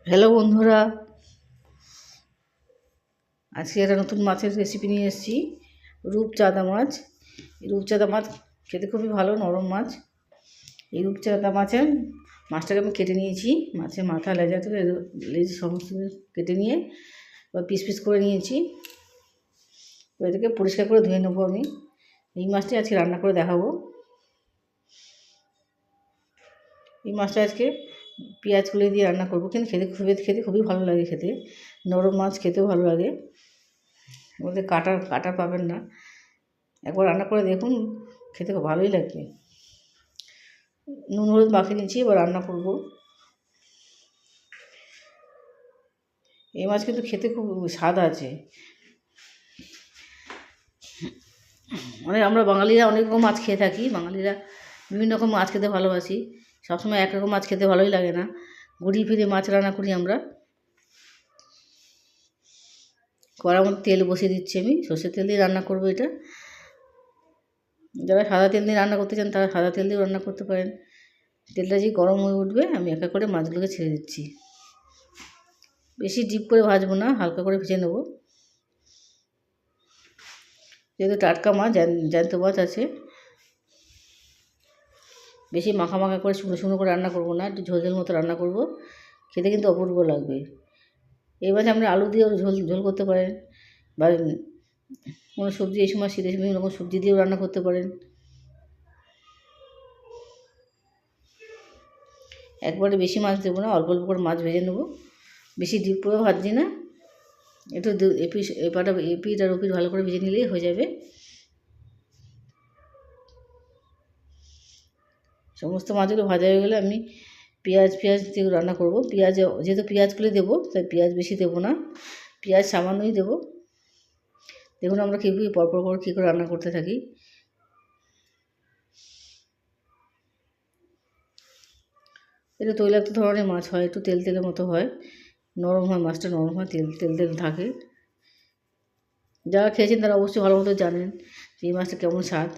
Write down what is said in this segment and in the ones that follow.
Hello বন্ধুরা, আজকে একটা নতুন মাছের রেসিপি নিয়ে এসেছি। রূপচাঁদা মাছ। এই রূপচাঁদা মাছ খেতে খুবই ভালো, নরম মাছ। এই রূপচাঁদা মাছটাকে আমি কেটে নিয়েছি। মাছের মাথা, লেজা থেকে লেজ সমস্ত কেটে নিয়ে পিস পিস করে নিয়েছি। এটাকে পরিষ্কার করে ধুয়ে নেবো আমি। এই মাছটি আজকে রান্না করে দেখাবো। এই মাছটা আজকে পেঁয়াজ কুলে দিয়ে রান্না করবো, কিন্তু খেতে খুবই ভালো লাগে। খেতে নরম মাছ, খেতেও ভালো লাগে। এর মধ্যে কাটা পাবেন না। একবার রান্না করে দেখুন, খেতে খুব ভালোই লাগবে। নুন হলুদ মাখিয়ে নিয়েছি, এবার রান্না করব। এই মাছ কিন্তু খেতে খুব স্বাদ আছে। আমরা বাঙালিরা অনেক রকম মাছ খেয়ে থাকি। বাঙালিরা বিভিন্ন রকম মাছ খেতে ভালোবাসি। সবসময় একরকম মাছ খেতে ভালোই লাগে না। ঘুরিয়ে ফিরে মাছ রান্না করি আমরা। কড়ার মধ্যে তেল বসিয়ে দিচ্ছি আমি। সর্ষের তেল দিয়ে রান্না করবো এটা। যারা সাদা তেল দিয়ে রান্না করতে চান তারা সাদা তেল দিয়েও রান্না করতে পারেন। তেলটা যে গরম হয়ে উঠবে, আমি এক এক করে মাছগুলোকে ছেড়ে দিচ্ছি। বেশি ডিপ করে ভাজবো না, হালকা করে ভেজে নেব। যেহেতু টাটকা মাছ, জ্যান্ত মাছ আছে, বেশি মাখা করে শুকনো শুকনো করে রান্না করবো না, একটু ঝোল ঝোল মতো রান্না করব। খেতে কিন্তু অপূর্ব লাগবে। এই মাঝে আপনি আলু দিয়েও ঝোল করতে পারেন, বা কোনো সবজি, এই সময় শীতের বিভিন্ন রকম সবজি দিয়েও রান্না করতে পারেন। একবারে বেশি মাছ দেবো না, অল্প অল্প করে মাছ ভেজে নেবো। বেশি ডিপ করে ভাজছি না, একটু এপিট আর ওপিট ভালো করে ভেজে নিলেই হয়ে যাবে। সমস্ত মাছগুলো ভাজা হয়ে গেলে আমি পেঁয়াজ দিয়ে রান্না করব। যেহেতু পেঁয়াজগুলো দেবো, তাই পেঁয়াজ বেশি দেবো না, পেঁয়াজ সামান্যই দেবো। দেখুন আমরা পরপর কী করে রান্না করতে থাকি। এটা তৈলাক্ত ধরনের মাছ হয়, একটু তেলের মতো হয়, নরম হয় মাছটা, নরম হয়, তেল থাকে। যারা খেয়েছেন তারা অবশ্যই ভালো মতো জানেন যে এই মাছটা কেমন স্বাদ।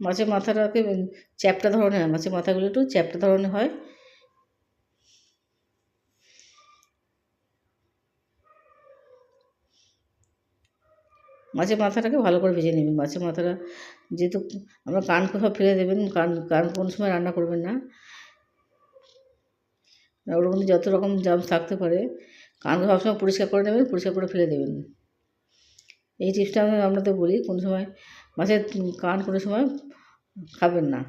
মাছের মাথাটাকে চ্যাপ্টা ধরনের হয়, মাছের মাথাগুলো একটু চ্যাপ্টা ধরনের হয়। মাছের মাথাটাকে ভালো করে ভেজে নেবেন। মাছের মাথাটা যেহেতু আমরা কান সব ফেলে দেবেন, কান কোনো সময় রান্না করবেন না। ওর মধ্যে যত রকম জার্মস থাকতে পারে, কান সবসময় পরিষ্কার করে নেবেন, পরিষ্কার করে ফেলে দেবেন। এই টিপসটা আমি আপনাদের বলি। কোনো সময় মাছের কান কোনো সময় খাবেন না।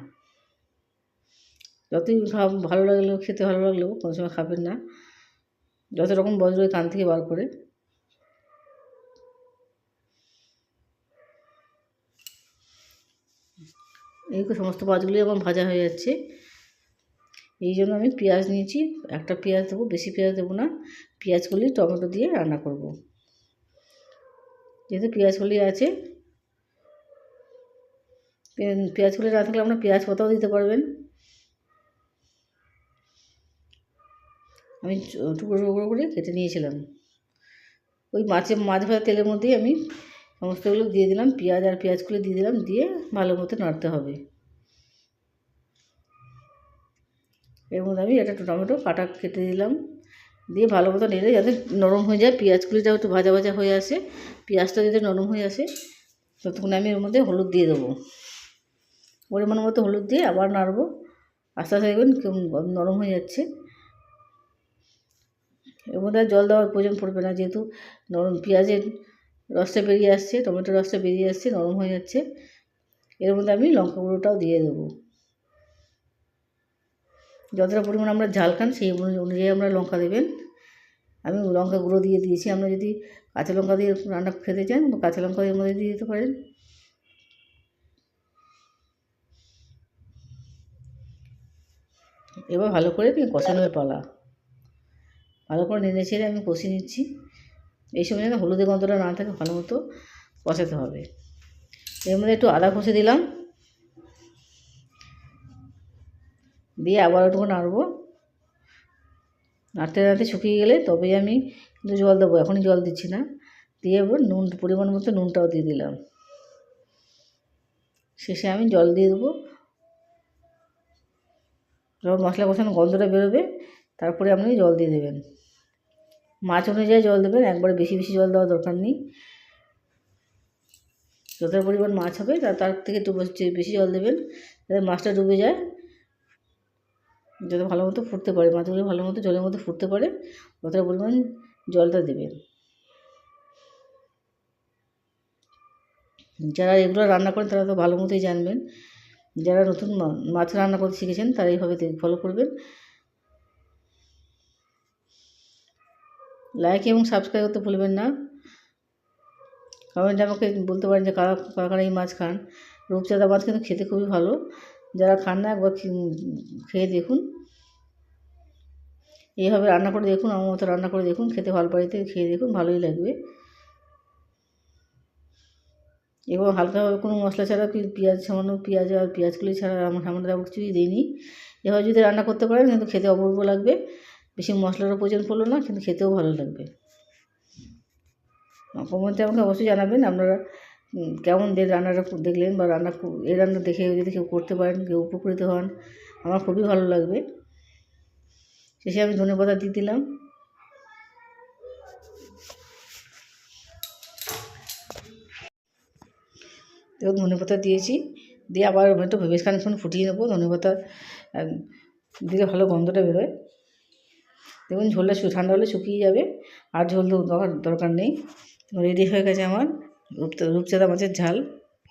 যতই ভালো লাগলেও, খেতে ভালো লাগলেও কোনো সময় খাবেন না। যত রকম বজ্র কান থেকে বার করে। এই সমস্ত মাছগুলি আমার ভাজা হয়ে যাচ্ছে। এই জন্য আমি পেঁয়াজ নিয়েছি, একটা পেঁয়াজ দেবো, বেশি পেঁয়াজ দেবো না। পেঁয়াজগুলি টমেটো দিয়ে রান্না করব। যেহেতু পেঁয়াজগুলি আছে, পেঁয়াজগুলি না থাকলে আপনারা পেঁয়াজ পাতাও দিতে পারবেন। আমি টুকরো টুকরো করে কেটে নিয়েছিলাম। ওই মাছ ভাজা তেলের মধ্যেই আমি সমস্তগুলো দিয়ে দিলাম, পেঁয়াজগুলো দিয়ে দিলাম, দিয়ে ভালো মতো নাড়তে হবে। এর মধ্যে আমি একটা টমেটো কেটে দিলাম, দিয়ে ভালো মতো নেড়ে যাতে নরম হয়ে যায়, পেঁয়াজগুলিটাও একটু ভাজা ভাজা হয়ে আসে, পেঁয়াজটা যাতে নরম হয়ে আসে, ততক্ষণ আমি এর মধ্যে হলুদ দিয়ে দেবো। পরিমাণ মতো হলুদ দিয়ে আবার নাড়বো। আস্তে আস্তে দেখবেন নরম হয়ে যাচ্ছে। এর মধ্যে আর জল দেওয়ার প্রয়োজন পড়বে না, যেহেতু নরম পেঁয়াজের রসটা বেরিয়ে আসছে, টমেটোর রসটা বেরিয়ে আসছে, নরম হয়ে যাচ্ছে। এর মধ্যে আমি লঙ্কা গুঁড়োটাও দিয়ে দেবো। যতটা পরিমাণ আমরা ঝাল খান সেই অনুযায়ী আমরা লঙ্কা দেবেন। আমি লঙ্কা গুঁড়ো দিয়ে দিয়েছি। আমরা যদি কাঁচা লঙ্কা দিয়ে রান্না খেতে চান, কাঁচা লঙ্কা এর মধ্যে দিয়ে দিতে পারেন। এবার ভালো করে কষানোর পালা। ভালো করে নেড়ে ছেড়ে আমি কষিয়ে নিচ্ছি। এই সময় যেন হলুদের গন্ধটা না থাকে, ভালো মতো কষাতে হবে। এর মধ্যে একটু আদা কষে দিলাম, দিয়ে আবার একটু নাড়বো। নাড়তে শুকিয়ে গেলে তবেই আমি একটু জল দেবো, এখনই জল দিচ্ছি না। দিয়ে এবার পরিমাণ মতো নুনটাও দিয়ে দিলাম। শেষে আমি জল দিয়ে দেবো। যখন মশলা কষানো গন্ধটা বেরোবে তারপরে আপনি জল দিয়ে দেবেন। মাছ অনুযায়ী জল দেবেন, একবারে বেশি বেশি জল দেওয়ার দরকার নেই। যতটা পরিমাণ মাছ হবে তার থেকে একটু বেশি জল দেবেন, যাতে মাছটা ডুবে যায়, যাতে ভালো মতো ফুটতে পারে, মাছগুলো ভালো মতো জলের মধ্যে ফুটতে পারে, ততটা পরিমাণ জলটা দেবেন। যারা রেগুলার রান্না করেন তারা তো ভালো মতোই জানবেন, যারা নতুন মাছ রান্না করতে শিখেছেন তারা এইভাবে ফলো করবেন। লাইক এবং সাবস্ক্রাইব করতে ভুলবেন না। কমেন্টে আমাকে বলতে পারেন যে কারা কারা এই মাছ খান। রূপচাঁদা মাছ কিন্তু খেতে খুবই ভালো, যারা খান না একবার খেয়ে দেখুন, এইভাবে রান্না করে দেখুন, আমার মতো রান্না করে দেখুন, খেতে ভালো বাড়িতে খেয়ে দেখুন, ভালোই লাগবে। এবং হালকাভাবে কোনো মশলা ছাড়া পেঁয়াজ, সামান্য পেঁয়াজ আর পেঁয়াজগুলি ছাড়া আমার সামান্য তেমন কিছুই দিইনি। এভাবে যদি রান্না করতে পারেন কিন্তু খেতে অপূর্ব লাগবে, বেশি মশলারও প্রয়োজন পড়লো না, কিন্তু খেতেও ভালো লাগবে। কমেন্টে আমাকে অবশ্যই জানাবেন আপনারা কেমন রান্নাটা দেখলেন, বা এই রান্না দেখে যদি কেউ করতে পারেন, কেউ উপকৃত হন, আমার খুবই ভালো লাগবে। শেষে আমি ধনেপাতা দিয়ে দিলাম। দেখুন ধনেপাতা দিয়েছি, দিয়ে আবার একটু বেশ খানিকক্ষণ ফুটিয়ে নেবো। ধনেপাতা দিলে ভালো গন্ধটা বেরোয়। দেখুন ঝোলটা ঠান্ডা হলে শুকিয়ে যাবে, আর ঝোল দরকার নেই। রেডি হয়ে গেছে আমার রূপচাঁদা মাছের ঝাল।